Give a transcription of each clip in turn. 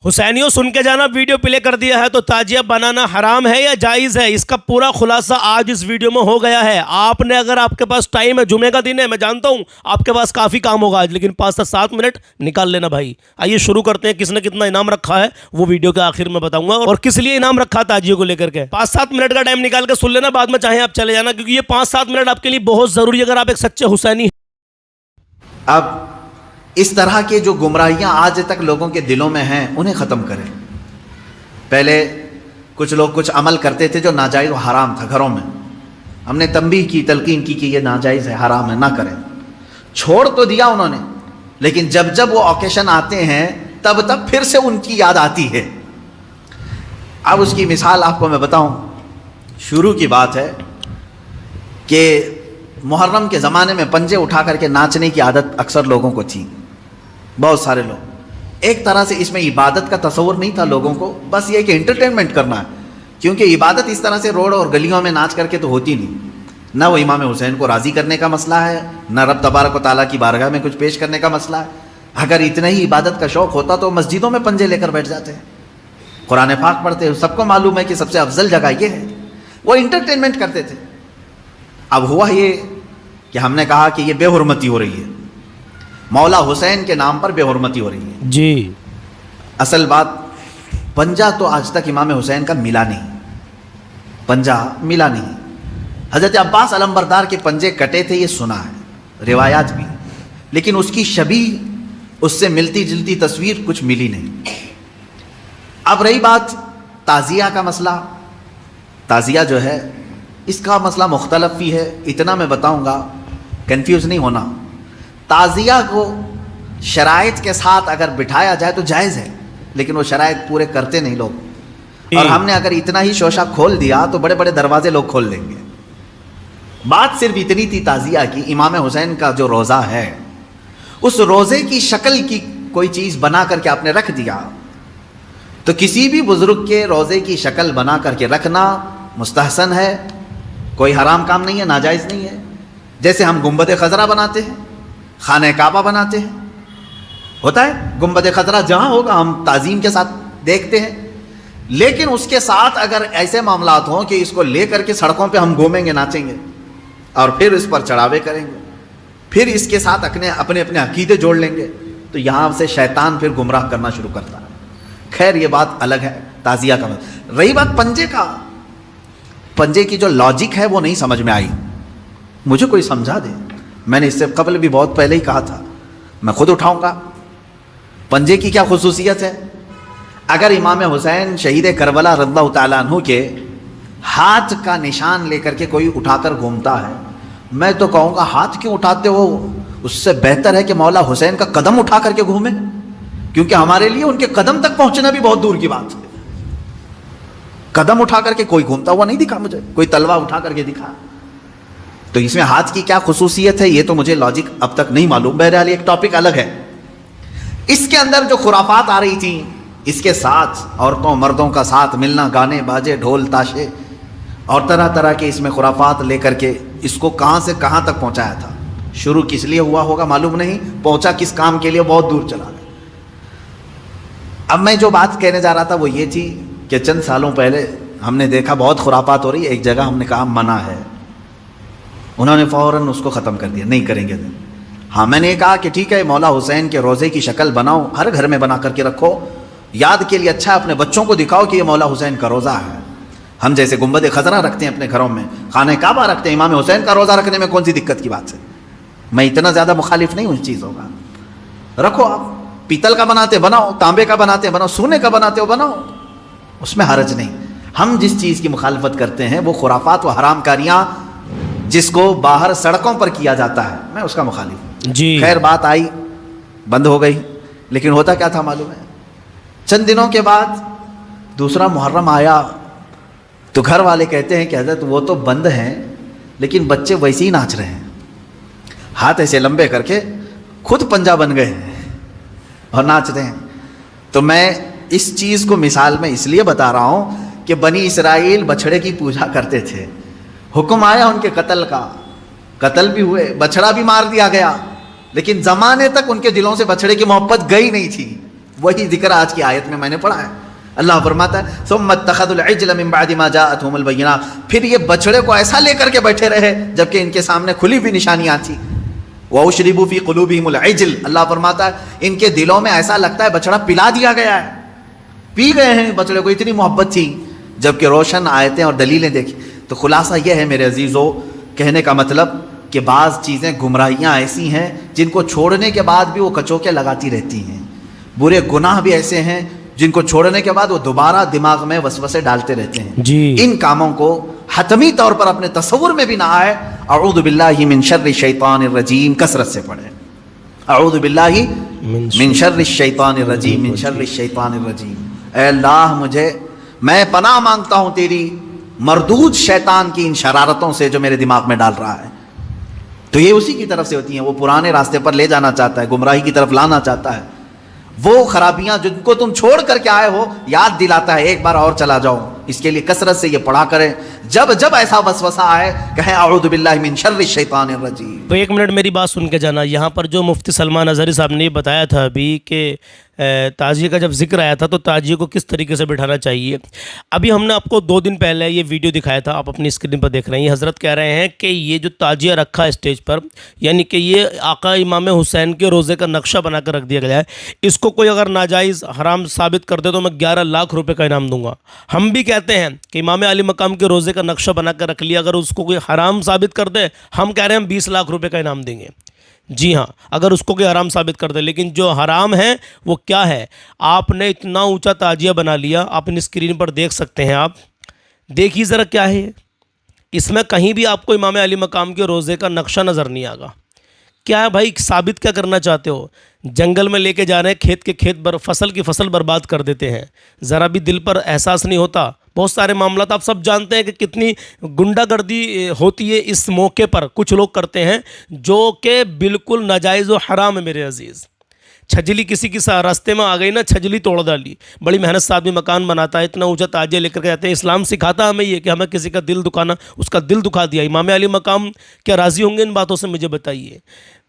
حسینیوں سن کے جانا، ویڈیو پلے کر دیا ہے تو تعزیہ بنانا حرام ہے یا جائز ہے؟ اس کا پورا خلاصہ آج اس ویڈیو میں ہو گیا ہے۔ آپ نے اگر آپ کے پاس ٹائم ہے، جمعے کا دن ہے، میں جانتا ہوں آپ کے پاس کافی کام ہوگا آج، لیکن 5 سے 7 منٹ نکال لینا بھائی۔ آئیے شروع کرتے ہیں۔ کس نے کتنا انعام رکھا ہے وہ ویڈیو کے آخر میں بتاؤں گا، اور کس لیے انعام رکھا تعزیے کو لے کر کے۔ 5-7 منٹ کا ٹائم نکال کے سن لینا، بعد میں چاہیں آپ چلے جانا، کیونکہ یہ 5-7 منٹ آپ کے لیے بہت ضروری ہے اگر آپ ایک سچے حسینی ہیں۔ اب اس طرح کے جو گمراہیاں آج تک لوگوں کے دلوں میں ہیں انہیں ختم کریں۔ پہلے کچھ لوگ کچھ عمل کرتے تھے جو ناجائز و حرام تھا گھروں میں، ہم نے تنبیہ کی، تلقین کی کہ یہ ناجائز ہے، حرام ہے، نہ کریں۔ چھوڑ تو دیا انہوں نے، لیکن جب جب وہ اوکیشن آتے ہیں تب تب پھر سے ان کی یاد آتی ہے۔ اب اس کی مثال آپ کو میں بتاؤں۔ شروع کی بات ہے کہ محرم کے زمانے میں پنجے اٹھا کر کے ناچنے کی عادت اکثر لوگوں کو تھی، بہت سارے لوگ۔ ایک طرح سے اس میں عبادت کا تصور نہیں تھا لوگوں کو، بس یہ کہ انٹرٹینمنٹ کرنا ہے، کیونکہ عبادت اس طرح سے روڈ اور گلیوں میں ناچ کر کے تو ہوتی نہیں۔ نہ وہ امام حسین کو راضی کرنے کا مسئلہ ہے، نہ رب تبارک و تعالیٰ کی بارگاہ میں کچھ پیش کرنے کا مسئلہ ہے۔ اگر اتنا ہی عبادت کا شوق ہوتا تو مسجدوں میں پنجے لے کر بیٹھ جاتے ہیں، قرآن پاک پڑھتے ہیں، سب کو معلوم ہے کہ سب سے افضل جگہ یہ ہے۔ وہ انٹرٹینمنٹ کرتے تھے۔ اب ہوا یہ کہ ہم نے کہا کہ یہ بے حرمتی ہو رہی ہے، مولا حسین کے نام پر بے حرمتی ہو رہی ہے۔ جی اصل بات، پنجہ تو آج تک امام حسین کا ملا نہیں، پنجہ ملا نہیں۔ حضرت عباس علمبردار کے پنجے کٹے تھے، یہ سنا ہے، روایات بھی، لیکن اس کی شبیہ، اس سے ملتی جلتی تصویر کچھ ملی نہیں۔ اب رہی بات تعزیہ کا مسئلہ، تعزیہ جو ہے اس کا مسئلہ مختلف بھی ہے، اتنا میں بتاؤں گا، کنفیوز نہیں ہونا۔ تعزیہ کو شرائط کے ساتھ اگر بٹھایا جائے تو جائز ہے، لیکن وہ شرائط پورے کرتے نہیں لوگ، اور ہم نے اگر اتنا ہی شوشہ کھول دیا تو بڑے بڑے دروازے لوگ کھول لیں گے۔ بات صرف اتنی تھی تعزیہ کی، امام حسین کا جو روزہ ہے اس روزے کی شکل کی کوئی چیز بنا کر کے آپ نے رکھ دیا، تو کسی بھی بزرگ کے روزے کی شکل بنا کر کے رکھنا مستحسن ہے، کوئی حرام کام نہیں ہے، ناجائز نہیں ہے۔ جیسے ہم گنبد خضرا بناتے ہیں، خانہ کعبہ بناتے ہیں، ہوتا ہے گنبد خضرا جہاں ہوگا ہم تعظیم کے ساتھ دیکھتے ہیں، لیکن اس کے ساتھ اگر ایسے معاملات ہوں کہ اس کو لے کر کے سڑکوں پہ ہم گھومیں گے، ناچیں گے، اور پھر اس پر چڑھاوے کریں گے، پھر اس کے ساتھ اپنے اپنے عقیدے جوڑ لیں گے، تو یہاں سے شیطان پھر گمراہ کرنا شروع کرتا ہے۔ خیر یہ بات الگ ہے، تعزیہ کا مطلب۔ رہی بات پنجے کا، پنجے کی جو لاجک ہے وہ نہیں سمجھ میں آئی، مجھے کوئی سمجھا دے۔ میں نے اس سے قبل بھی بہت پہلے ہی کہا تھا، میں خود اٹھاؤں گا۔ پنجے کی کیا خصوصیت ہے؟ اگر امام حسین شہید کربلا رضی اللہ تعالیٰ عنہ کے ہاتھ کا نشان لے کر کے کوئی اٹھا کر گھومتا ہے، میں تو کہوں گا ہاتھ کیوں اٹھاتے ہو؟ اس سے بہتر ہے کہ مولا حسین کا قدم اٹھا کر کے گھومیں، کیونکہ ہمارے لیے ان کے قدم تک پہنچنا بھی بہت دور کی بات ہے۔ قدم اٹھا کر کے کوئی گھومتا ہوا نہیں دکھا مجھے، کوئی تلوار اٹھا کر کے دکھا۔ تو اس میں ہاتھ کی کیا خصوصیت ہے یہ تو مجھے لاجک اب تک نہیں معلوم، بہرحال ایک ٹاپک الگ ہے۔ اس کے اندر جو خرافات آ رہی تھیں، اس کے ساتھ عورتوں مردوں کا ساتھ ملنا، گانے باجے، ڈھول تاشے اور طرح طرح کے اس میں خرافات لے کر کے اس کو کہاں سے کہاں تک پہنچایا تھا۔ شروع کس لیے ہوا ہوگا معلوم نہیں، پہنچا کس کام کے لیے بہت دور چلا گیا۔ اب میں جو بات کہنے جا رہا تھا وہ یہ تھی کہ چند سالوں پہلے ہم نے دیکھا بہت خرافات ہو رہی ہے، ایک جگہ ہم نے کہا منع ہے، انہوں نے فوراً اس کو ختم کر دیا، نہیں کریں گے۔ ہاں میں نے کہا کہ ٹھیک ہے، مولا حسین کے روزے کی شکل بناؤ، ہر گھر میں بنا کر کے رکھو، یاد کے لیے اچھا، اپنے بچوں کو دکھاؤ کہ یہ مولا حسین کا روزہ ہے۔ ہم جیسے گنبد خضرا رکھتے ہیں اپنے گھروں میں، خانہ کعبہ رکھتے ہیں، امام حسین کا روزہ رکھنے میں کون سی دقت کی بات ہے؟ میں اتنا زیادہ مخالف نہیں ہوں اس چیزوں کا، رکھو۔ آپ پیتل کا بناتے بناؤ، تانبے کا بناتے بناؤ، سونے کا بناتے ہو بناؤ، اس میں حرج نہیں۔ ہم جس چیز کی مخالفت کرتے ہیں وہ خرافات و حرام کاریاں جس کو باہر سڑکوں پر کیا جاتا ہے، میں اس کا مخالف ہوں۔ جی خیر بات آئی، بند ہو گئی، لیکن ہوتا کیا تھا معلوم ہے؟ چند دنوں کے بعد دوسرا محرم آیا تو گھر والے کہتے ہیں کہ حضرت وہ تو بند ہیں لیکن بچے ویسے ہی ناچ رہے ہیں، ہاتھ ایسے لمبے کر کے خود پنجہ بن گئے ہیں اور ناچ رہے ہیں۔ تو میں اس چیز کو مثال میں اس لیے بتا رہا ہوں کہ بنی اسرائیل بچھڑے کی پوجا کرتے تھے، حکم آیا ان کے قتل کا، قتل بھی ہوئے، بچھڑا بھی مار دیا گیا، لیکن زمانے تک ان کے دلوں سے بچھڑے کی محبت گئی نہیں تھی۔ وہی ذکر آج کی آیت میں نے پڑھا ہے. اللہ فرماتا ہے ثم اتخذوا العجل من بعد ما جاءتهم البینات، پھر یہ بچڑے کو ایسا لے کر کے بیٹھے رہے جبکہ ان کے سامنے کھلی ہوئی نشانیاں تھیں. وَأُشْرِبُوا فِي قُلُوبِهِمُ الْعِجْلَ، اللہ فرماتا ہے ان کے دلوں میں ایسا لگتا ہے بچڑا پلا دیا گیا ہے، پی گئے ہیں بچڑے کو، اتنی محبت تھی. جبکہ روشن آیتیں اور دلیلیں دیکھی. تو خلاصہ یہ ہے میرے عزیزو، کہنے کا مطلب کہ بعض چیزیں گمراہیاں ایسی ہیں جن کو چھوڑنے کے بعد بھی وہ کچوکے لگاتی رہتی ہیں. برے گناہ بھی ایسے ہیں جن کو چھوڑنے کے بعد وہ دوبارہ دماغ میں وسوسے ڈالتے رہتے ہیں. جی ان کاموں کو حتمی طور پر اپنے تصور میں بھی نہ آئے. اعوذ باللہ من شر الشیطان الرجیم کثرت سے پڑھیں. اعوذ باللہ من شر الشیطان الرجیم، من شر الشیطان الرجیم. اے اللہ میں پناہ مانگتا ہوں تیری مردود شیطان کی ان شرارتوں سے جو میرے دماغ میں ڈال رہا ہے. تو یہ اسی کی طرف سے ہوتی ہیں، وہ پرانے راستے پر لے جانا چاہتا ہے، گمراہی کی طرف لانا چاہتا ہے. وہ خرابیاں جن کو تم چھوڑ کر کے آئے ہو یاد دلاتا ہے ایک بار اور چلا جاؤ. اس کے لیے کثرت سے یہ پڑھا کریں. جب جب ایسا وسوسہ آئے کہیں اعوذ باللہ من شر الشیطان الرجیم. تو ایک منٹ میری بات سن کے جانا. یہاں پر جو مفتی سلمان اظہری صاحب نے یہ بتایا تھا ابھی کہ تعزیہ کا جب ذکر آیا تھا تو تعزیہ کو کس طریقے سے بٹھانا چاہیے. ابھی ہم نے آپ کو 2 دن پہلے یہ ویڈیو دکھایا تھا، آپ اپنی اسکرین پر دیکھ رہے ہیں. یہ حضرت کہہ رہے ہیں کہ یہ جو تعزیہ رکھا ہے اسٹیج پر، یعنی کہ یہ آقا امام حسین کے روزے کا نقشہ بنا کر رکھ دیا گیا ہے. اس کو کوئی اگر ناجائز حرام ثابت کر دے تو میں 11 لاکھ روپے کا انعام دوں گا. ہم بھی کہتے ہیں کہ امام علی مقام کے روزے کا نقشہ بنا کر رکھ لیا، اگر اس کو کوئی حرام ثابت کر دے ہم کہہ رہے ہیں ہم 20 لاکھ روپے کا انعام دیں گے. جی ہاں، اگر اس کو کوئی حرام ثابت کر دے. لیکن جو حرام ہے وہ کیا ہے؟ آپ نے اتنا اونچا تعزیہ بنا لیا، آپ اپنی اسکرین پر دیکھ سکتے ہیں. آپ دیکھیے ذرا کیا ہے اس میں. کہیں بھی آپ کو امام علی مقام کے روزے کا نقشہ نظر نہیں آگا. کیا ہے بھائی، ثابت کیا کرنا چاہتے ہو؟ جنگل میں لے کے جا رہے ہیں، کھیت کے کھیت فصل کی فصل برباد کر دیتے ہیں. ذرا بھی دل پر احساس نہیں ہوتا. بہت سارے معاملات آپ سب جانتے ہیں کہ کتنی گنڈا گردی ہوتی ہے اس موقع پر. کچھ لوگ کرتے ہیں جو کہ بالکل ناجائز و حرام ہے میرے عزیز. چھجلی کسی کی راستے میں آ گئی نا، چھجلی توڑ ڈالی. بڑی محنت سے آدمی مکان بناتا ہے، اتنا اونچا تعزیہ لے کر کے جاتے ہیں. اسلام سکھاتا ہمیں یہ کہ ہمیں کسی کا دل دکھانا، اس کا دل دکھا دیا. امام علی مقام کیا راضی ہوں گے ان باتوں سے؟ مجھے بتائیے.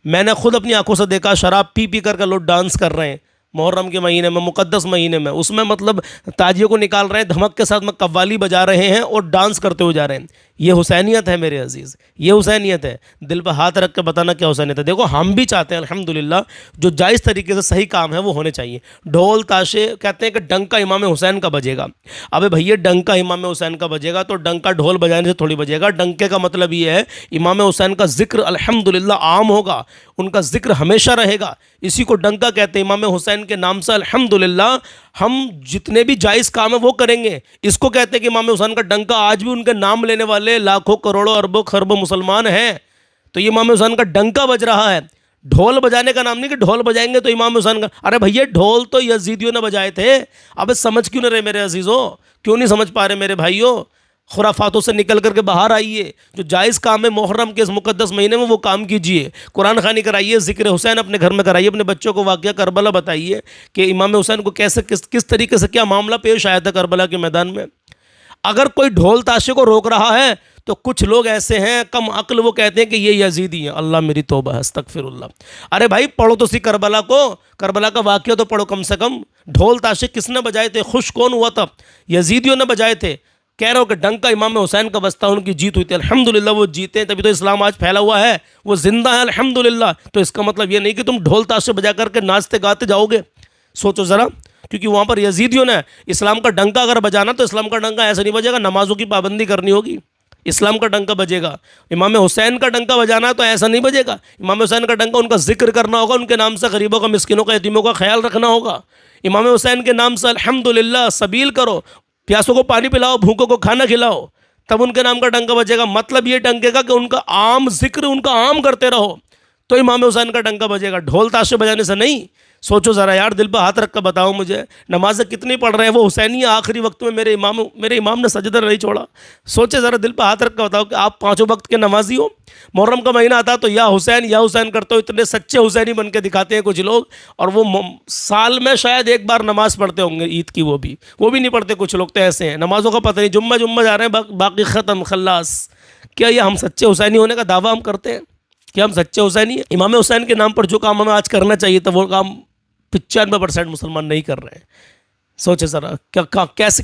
میں نے خود اپنی آنکھوں سے دیکھا شراب پی پی کر لوگ ڈانس کر رہے ہیں محرم کے مہینے میں، مقدس مہینے میں. اس میں مطلب تعزیے کو نکال رہے ہیں، دھمک کے ساتھ میں قوالی بجا رہے ہیں اور ڈانس کرتے ہوئے جا رہے ہیں. یہ حسینیت ہے میرے عزیز، یہ حسینیت ہے. دل پہ ہاتھ رکھ کے بتانا کیا حسینیت ہے. دیکھو ہم بھی چاہتے ہیں الحمدللہ جو جائز طریقے سے صحیح کام ہے وہ ہونے چاہیے. ڈھول تاشے کہتے ہیں کہ ڈنکا امام حسین کا بجے گا. ابے بھیا ڈنکا امام حسین کا بجے گا تو ڈنکا ڈھول بجانے سے تھوڑی بجے گا. ڈنکے کا مطلب یہ ہے امام حسین کا ذکر الحمدللہ عام ہوگا، ان کا ذکر ہمیشہ رہے گا. اسی کو ڈنکا کہتے ہیں. امام حسین کے نام سے الحمدللہ ہم جتنے بھی جائز کام ہیں وہ کریں گے. اس کو کہتے ہیں کہ امام حسین کا ڈنکا. آج بھی ان کے نام لینے والے لاکھوں کروڑوں اربوں خربوں مسلمان ہیں. تو یہ امام حسین کا ڈنکا بج رہا ہے. ڈھول بجانے کا نام نہیں کہ ڈھول بجائیں گے تو امام حسین کا. ارے بھیا ڈھول تو یزیدیوں نے بجائے تھے. اب سمجھ کیوں نہ رہے میرے عزیزوں؟ کیوں نہیں سمجھ پا رہے میرے بھائیوں؟ خرافاتوں سے نکل کر کے باہر آئیے. جو جائز کام ہے محرم کے اس مقدس مہینے میں وہ کام کیجئے. قرآن خوانی کرائیے، ذکر حسین اپنے گھر میں کرائیے. اپنے بچوں کو واقعہ کربلا بتائیے کہ امام حسین کو کیسے کس طریقے سے کیا معاملہ پیش آیا تھا کربلا کے میدان میں. اگر کوئی ڈھول تاشے کو روک رہا ہے تو کچھ لوگ ایسے ہیں کم عقل، وہ کہتے ہیں کہ یہ یزیدی ہیں. اللہ میری توبہ ہے، استغفر اللہ. ارے بھائی پڑھو تو سی کربلا کو، کربلا کا واقعہ تو پڑھو کم سے کم. ڈھول تاشے کس نے بجائے تھے؟ خوش کون ہوا تھا؟ یزیدیوں نے بجائے تھے. کہہ رہا ہو کہ ڈنکا امام حسین کا بستا، ان کی جیت ہوئی تھی. الحمدللہ وہ جیتے ہیں، تبھی تو اسلام آج پھیلا ہوا ہے، وہ زندہ ہے الحمدللہ. تو اس کا مطلب یہ نہیں کہ تم ڈھول تاشے بجا کر کے ناچتے گاتے جاؤ گے. سوچو ذرا، کیونکہ وہاں پر یزیدیوں نے اسلام کا ڈنکا اگر بجانا تو اسلام کا ڈنکا ایسا نہیں بجے گا. نمازوں کی پابندی کرنی ہوگی، اسلام کا ڈنکا بجے گا. امام حسین کا ڈنکا بجانا تو ایسا نہیں بجے گا. امام حسین کا ڈنکا ان کا ذکر کرنا ہوگا، ان کے نام سے غریبوں کا، مسکینوں کا، یتیموں کا خیال رکھنا ہوگا. امام حسین کے نام سے الحمدللہ سبیل کرو، پیاسوں کو پانی پلاؤ، بھوکوں کو کھانا کھلاؤ، تب ان کے نام کا ڈنکا بجے گا. مطلب یہ ڈنکے کا کہ ان کا عام ذکر ان کا عام کرتے رہو تو امام حسین کا ڈنکا بجے گا، ڈھول تاشے بجانے سے نہیں. سوچو ذرا یار، دل پہ ہاتھ رکھ کر بتاؤ مجھے، نمازیں کتنی پڑھ رہے ہیں وہ حسینی آخری وقت میں میرے امام نے سجدہ نہیں چھوڑا. سوچے ذرا، دل پہ ہاتھ رکھ کر بتاؤ کہ آپ 5 وقت کے نمازی ہو. محرم کا مہینہ آتا تو یا حسین کرتے ہو. اتنے سچے حسینی بن کے دکھاتے ہیں کچھ لوگ، اور وہ سال میں شاید ایک بار نماز پڑھتے ہوں گے عید کی، وہ بھی نہیں پڑھتے. کچھ لوگ تو ایسے ہیں نمازوں کا پتہ نہیں، جمعہ جا رہے ہیں باقی ختم خلاص. کیا یہ ہم سچے حسینی ہونے کا دعویٰ ہم کرتے ہیں؟ کیا ہم سچے حسینی ہیں؟ امام حسین کے نام پر جو کام ہمیں آج کرنا چاہیے تھا وہ کام 95% مسلمان نہیں کر رہے ہیں. سوچے ذرا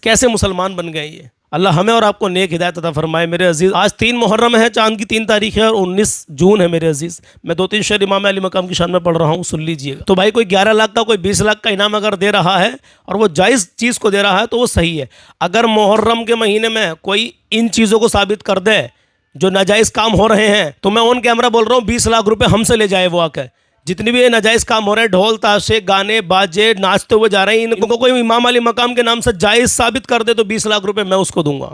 کیسے مسلمان بن گئے یہ. اللہ ہمیں اور آپ کو نیک ہدایت عطا فرمائے. میرے عزیز آج 3 محرم ہے, چاند کی 3 تاریخ ہے, اور 19 جون ہے. میرے عزیز میں 2-3 شعر امام علی مقام کی شان میں پڑھ رہا ہوں, سن لیجئے گا. تو بھائی کوئی 11 لاکھ کا کوئی 20 لاکھ کا انعام اگر دے رہا ہے اور وہ جائز چیز کو دے رہا ہے تو وہ صحیح ہے. اگر محرم کے مہینے میں کوئی ان چیزوں کو ثابت کر دے جو ناجائز کام ہو رہے ہیں, تو میں آن کیمرہ بول رہا ہوں 20 لاکھ روپے ہم سے لے جائے وہ آ کے. جتنی بھی یہ ناجائز کام ہو رہے ہیں, ڈھول تاشے گانے باجے ناچتے ہوئے جا رہے ہیں, ان کو کوئی امام علی مقام کے نام سے جائز ثابت کر دے تو 20 لاکھ روپے میں اس کو دوں گا.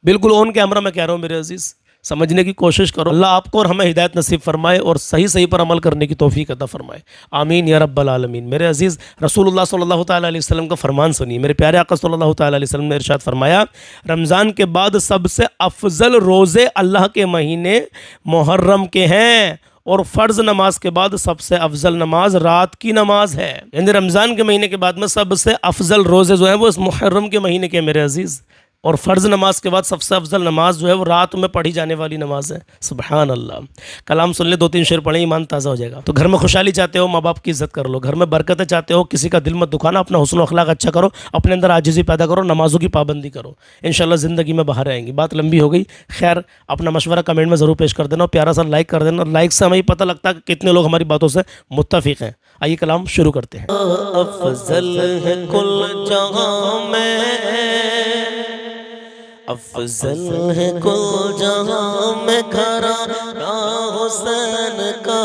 بالکل آن کیمرہ میں کہہ رہا ہوں. میرے عزیز سمجھنے کی کوشش کرو. اللہ آپ کو اور ہمیں ہدایت نصیب فرمائے اور صحیح پر عمل کرنے کی توفیق عطا فرمائے. آمین یا رب العالمین. میرے عزیز رسول اللہ صلی اللہ تعالیٰ علیہ وسلم کا فرمان سنیے. میرے پیارے آقا صلی اللہ تعالیٰ علیہ وسلم نے ارشاد فرمایا, رمضان کے بعد سب سے افضل روزے اللہ کے مہینے محرم کے ہیں, اور فرض نماز کے بعد سب سے افضل نماز رات کی نماز ہے. یعنی رمضان کے مہینے کے بعد میں سب سے افضل روزے جو ہیں وہ اس محرم کے مہینے کے. میرے عزیز اور فرض نماز کے بعد سب سے افضل نماز جو ہے وہ رات میں پڑھی جانے والی نماز ہے. سبحان اللہ. کلام سن لے, 2-3 شعر پڑھیں, ایمان تازہ ہو جائے گا. تو گھر میں خوشحالی چاہتے ہو, ماں باپ کی عزت کر لو. گھر میں برکتیں چاہتے ہو, کسی کا دل مت دکھانا, اپنا حسن و اخلاق اچھا کرو, اپنے اندر عاجزی پیدا کرو, نمازوں کی پابندی کرو. انشاءاللہ زندگی میں باہر آئیں گی. بات لمبی ہو گئی. خیر اپنا مشورہ کمنٹ میں ضرور پیش کر دینا, اور پیارا سا لائک کر دینا. لائک سے ہمیں پتہ لگتا ہے کہ کتنے لوگ ہماری باتوں سے متفق ہیں. آئیے کلام شروع کرتے ہیں. افضل ہے کل جہاں میں, افضل ہے کل جہاں میں گھرانہ حسین کا,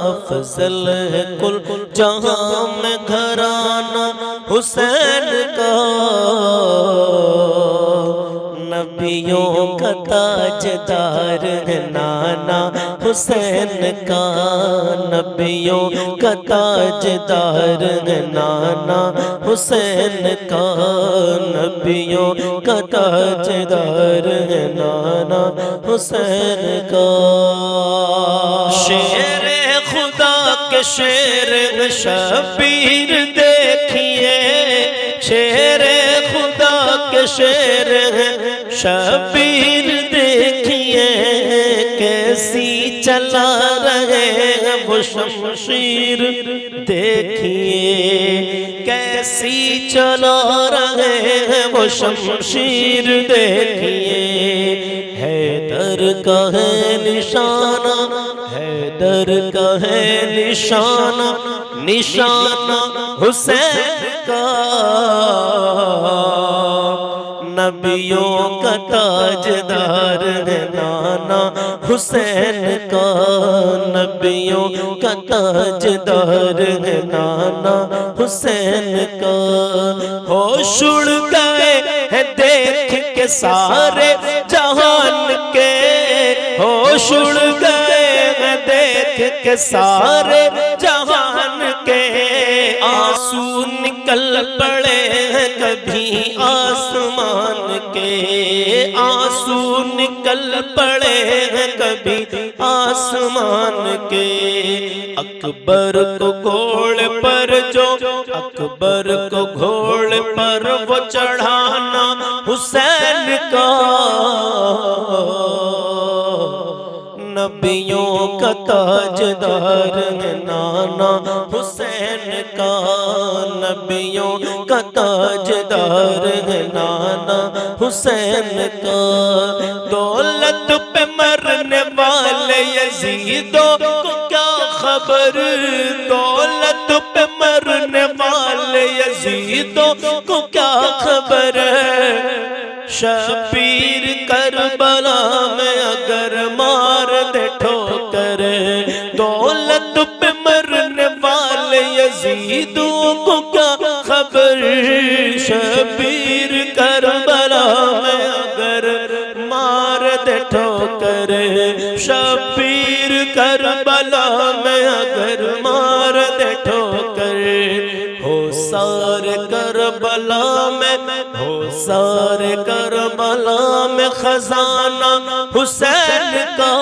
افضل ہے کل جہاں میں گھرانہ حسین کا, نبیوں کا تاجدار ہے نانا حسین کا, نبیوں کا تاجدار ہے نانا حسین کا, نبیوں کا تاجدار ہے نانا حسین کا. شیر خدا کے شیر شبیر دیکھیے, شیر خدا کے شیر شبیر دیکھیے, کیسی چلا رہے ہیں وہ شمشیر دیکھیے, کیسی چلا رہے ہیں وہ شمشیر دیکھیے. حیدر کا ہے نشانہ, حیدر کا ہے نشانہ, نشانہ حسین کا, نبیوں کا تاجدار ہے نانا حسین کا, نبیوں کا تاجدار ہے نانا حسین کا. ہوش اڑ گئے ہیں دیکھ کے سارے جہان کے, ہوش اڑ گئے ہیں دیکھ کے سارے جہان کے, آنسو نکل پڑے ہیں کبھی آسمان کے, آنسو نکل پڑے ہیں کبھی آسمان کے. اکبر کو گھوڑے پر جو, اکبر کو گھوڑے پر وہ چڑھانا حسین کا, نبیوں کا تاجدار ہے نانا حسین کا, نبیوں کا تاجدار ہے نانا حسین کا. دولت پہ مرنے والے یزیدوں کو کیا خبر, دولت پہ مرنے والے یزیدوں کو کیا خبر, شبیر کربلا میں اگر مار دے ٹھوکر, دولت پہ مرنے والے یزیدوں کو کیا خبر, شبیر کربلا میں اگر مار دے ٹھوکر, شبیر کربلا میں اگر مار دے ٹھوکر. ہو سارے کربلا میں, ہو سارے کربلا میں خزانہ حسین کا,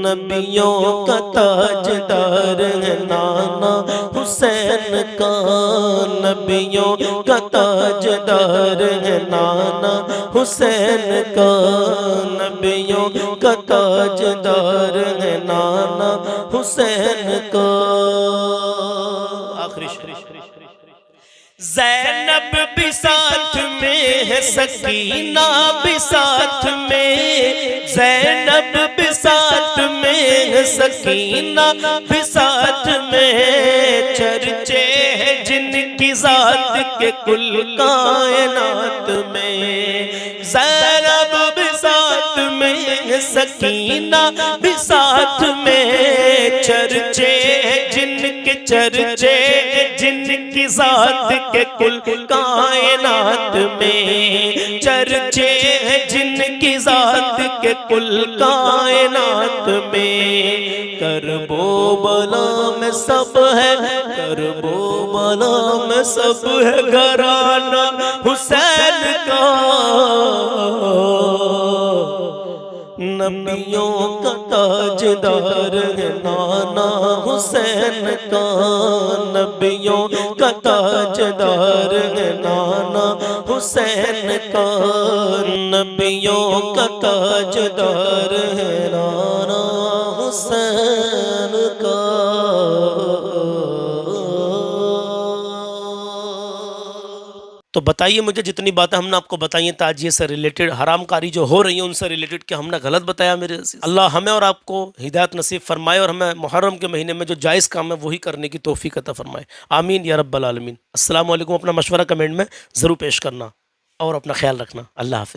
نبیوں کا تاجدار ہے نانا حسین کا, نبیوں کا تاجدار ہے نانا حسین کا, نبیوں کا تاجدار ہے نانا حسین کا آخری زینب بھی ساتھ میں ہے سکینہ بھی ساتھ میں زینب بھی ساتھ میں ہے سکینہ بھی ساتھ میں چرچے ہیں جن کی ذات کے کل کائنات میں زینب بھی ساتھ میں ہے سکینہ بھی ساتھ میں چرچے ہیں جن کے چرچے جن کی ذات کے کل کائنات میں چرچے ہیں جن کی ذات کے کل کائنات میں کرب و بلا میں سب ہے کرب و بلا میں سب ہے گھرانہ حسین کا نبیوں کا تاجدار ہے نانا حسین کا نبیوں کا تاجدار ہے نانا حسین کا نبیوں کا تاجدار ہے نانا حسین کا تو بتائیے مجھے جتنی باتیں ہم نے آپ کو بتائی ہیں تعزیے سے ریلیٹڈ حرام کاری جو ہو رہی ہیں ان سے ریلیٹڈ کہ ہم نے غلط بتایا میرے عزیز اللہ ہمیں اور آپ کو ہدایت نصیب فرمائے اور ہمیں محرم کے مہینے میں جو جائز کام ہے وہی کرنے کی توفیق عطا فرمائے آمین یا رب العالمین السلام علیکم اپنا مشورہ کمنٹ میں ضرور پیش کرنا اور اپنا خیال رکھنا اللہ حافظ